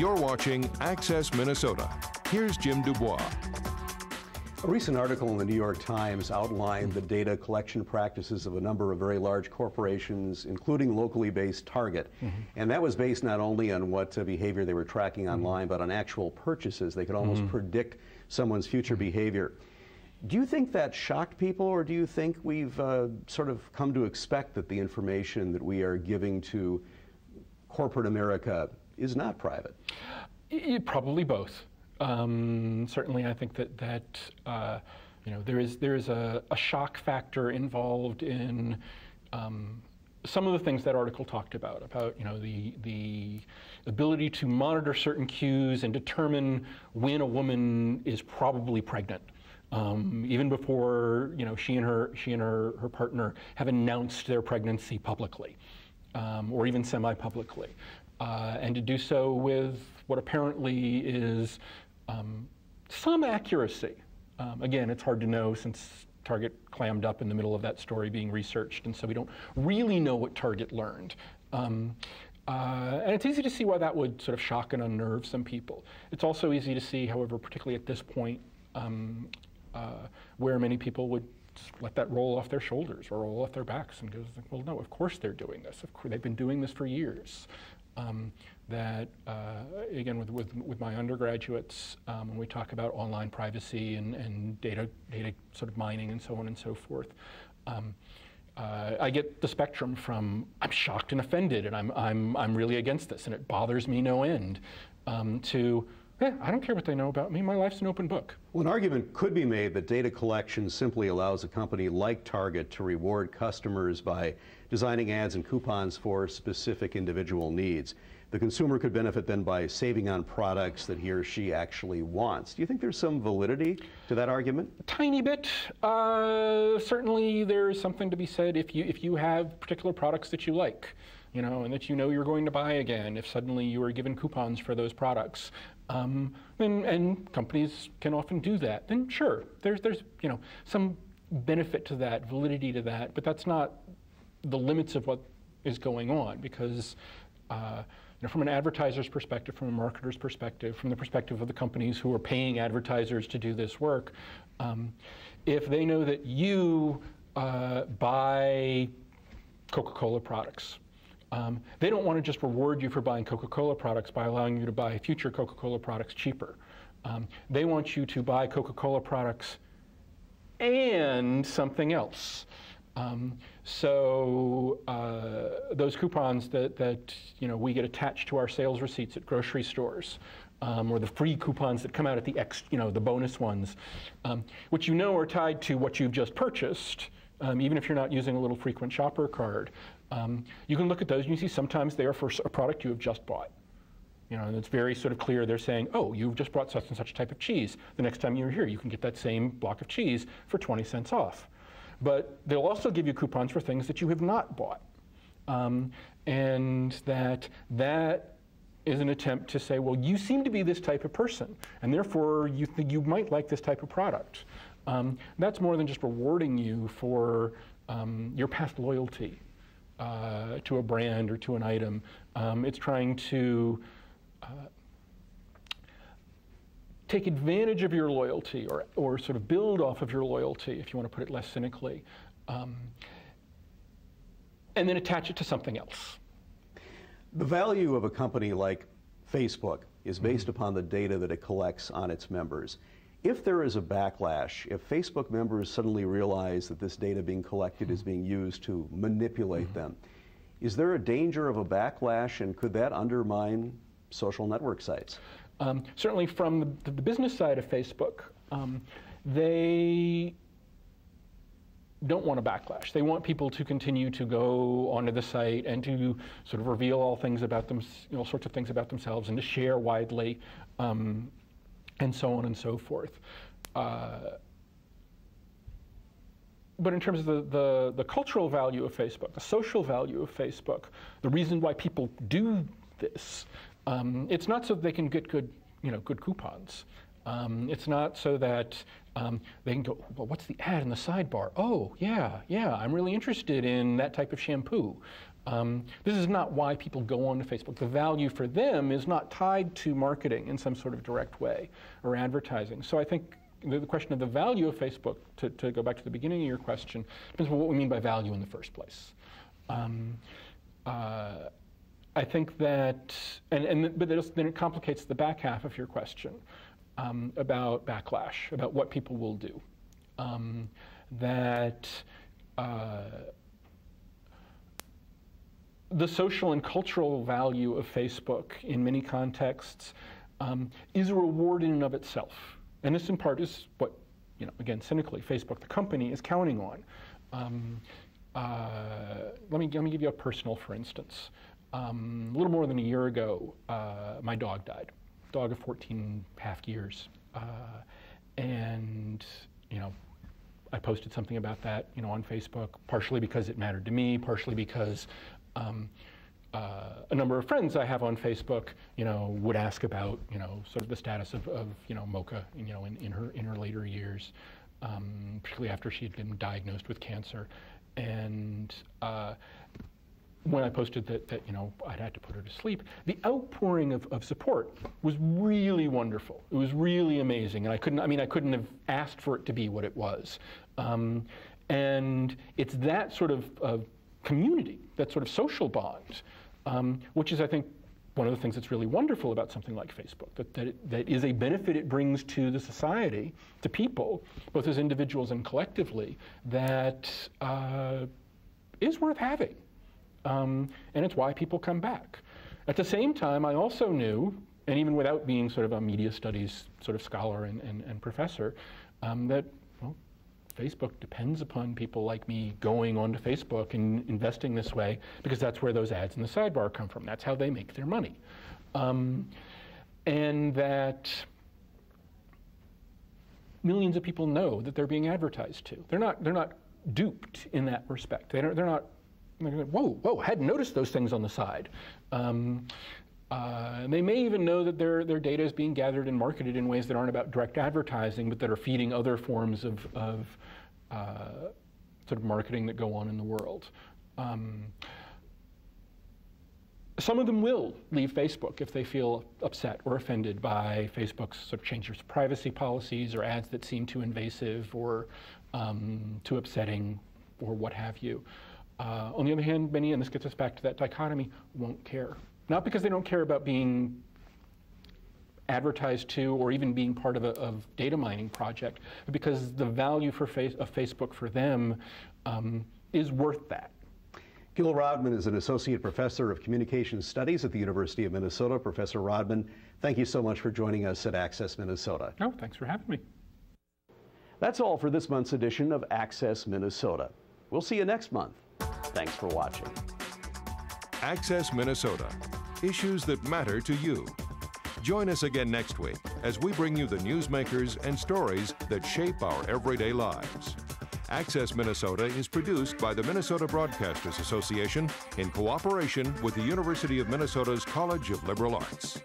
You're watching Access Minnesota. Here's Jim Dubois. A recent article in the New York Times outlined the data collection practices of a number of very large corporations, including locally based Target. And that was based not only on what behavior they were tracking online, but on actual purchases. They could almost predict someone's future behavior. Do you think that shocked people, or do you think we've sort of come to expect that the information that we are giving to corporate America is not private? Probably both. Certainly, I think that you know, there is a shock factor involved in some of the things that article talked about you know, the ability to monitor certain cues and determine when a woman is probably pregnant, even before, you know, she and her partner have announced their pregnancy publicly, or even semi-publicly, and to do so with what apparently is some accuracy. Again, it's hard to know since Target clammed up in the middle of that story being researched, and so we don't really know what Target learned. And it's easy to see why that would sort of shock and unnerve some people. It's also easy to see, however, particularly at this point, where many people would let that roll off their shoulders or roll off their backs and go, well, no, of course they're doing this. Of course, they've been doing this for years. Again, with my undergraduates, when we talk about online privacy and data sort of mining and so on and so forth, I get the spectrum from I'm shocked and offended and I'm really against this and it bothers me no end, to I don't care what they know about me. My life's an open book. Well, an argument could be made that data collection simply allows a company like Target to reward customers by designing ads and coupons for specific individual needs. The consumer could benefit then by saving on products that he or she actually wants. Do you think there's some validity to that argument? A tiny bit. Certainly there's something to be said if you have particular products that you like, you know, and that you know you're going to buy again, if suddenly you are given coupons for those products. And companies can often do that. Then sure, there's you know, some benefit to that, validity to that, but that's not the limits of what is going on, because you know, from an advertiser's perspective, from a marketer's perspective, from the perspective of the companies who are paying advertisers to do this work, if they know that you buy Coca-Cola products, they don't want to just reward you for buying Coca-Cola products by allowing you to buy future Coca-Cola products cheaper. They want you to buy Coca-Cola products and something else. So those coupons that you know, we get attached to our sales receipts at grocery stores, or the free coupons that come out at the you know, the bonus ones, which you know are tied to what you've just purchased, even if you're not using a little frequent shopper card. You can look at those and you see sometimes they are for a product you have just bought. You know, and it's very sort of clear. They're saying, oh, you've just bought such and such type of cheese. The next time you're here, you can get that same block of cheese for 20 cents off. But they'll also give you coupons for things that you have not bought. And that is an attempt to say, well, you seem to be this type of person, and therefore you think you might like this type of product. That's more than just rewarding you for your past loyalty to a brand or to an item. It's trying to take advantage of your loyalty, or sort of build off of your loyalty, if you want to put it less cynically, and then attach it to something else. The value of a company like Facebook is based upon the data that it collects on its members. If there is a backlash, if Facebook members suddenly realize that this data being collected is being used to manipulate them, is there a danger of a backlash, and could that undermine social network sites? Certainly from the business side of Facebook, they don't want a backlash. They want people to continue to go onto the site and to sort of reveal all things about them, you know, sorts of things about themselves, and to share widely, and so on and so forth. But in terms of the cultural value of Facebook, the social value of Facebook, the reason why people do this, it's not so that they can get good coupons. It's not so that they can go, well, what's the ad in the sidebar? Oh, yeah, I'm really interested in that type of shampoo. This is not why people go onto Facebook. The value for them is not tied to marketing in some sort of direct way or advertising. So I think the question of the value of Facebook, to go back to the beginning of your question, depends on what we mean by value in the first place. I think that, but then it complicates the back half of your question about backlash, about what people will do. The social and cultural value of Facebook in many contexts is a reward in and of itself. And this in part is what, again, cynically, Facebook, the company, is counting on. Let me give you a personal, for instance. A little more than a year ago, my dog died. Dog of 14.5 years. And, I posted something about that, on Facebook, partially because it mattered to me, partially because a number of friends I have on Facebook, would ask about, sort of the status of Mocha, in her later years, particularly after she had been diagnosed with cancer. And when I posted that I'd had to put her to sleep, the outpouring of support was really wonderful. It was really amazing, and I couldn't have asked for it to be what it was. And it's that sort of community, that sort of social bond, which is, I think, one of the things that's really wonderful about something like Facebook, that is a benefit it brings to the society, to people, both as individuals and collectively, that is worth having. And it's why people come back. At the same time, I also knew, and even without being sort of a media studies sort of scholar and professor, that Facebook depends upon people like me going onto Facebook and investing this way, because that's where those ads in the sidebar come from. That's how they make their money. And that millions of people know that they're being advertised to. They're not duped in that respect. They're not, whoa, hadn't noticed those things on the side. They may even know that their data is being gathered and marketed in ways that aren't about direct advertising, but that are feeding other forms of sort of marketing that go on in the world. Some of them will leave Facebook if they feel upset or offended by Facebook's sort of changes to privacy policies or ads that seem too invasive or too upsetting or what have you. On the other hand, many, and this gets us back to that dichotomy, won't care. Not because they don't care about being advertised to or even being part of a data mining project, but because the value of Facebook for them is worth that. Gil Rodman is an associate professor of communications studies at the University of Minnesota. Professor Rodman, thank you so much for joining us at Access Minnesota. Oh, thanks for having me. That's all for this month's edition of Access Minnesota. We'll see you next month. Thanks for watching. Access Minnesota. Issues that matter to you. Join us again next week as we bring you the newsmakers and stories that shape our everyday lives. Access Minnesota is produced by the Minnesota Broadcasters Association in cooperation with the University of Minnesota's College of Liberal Arts.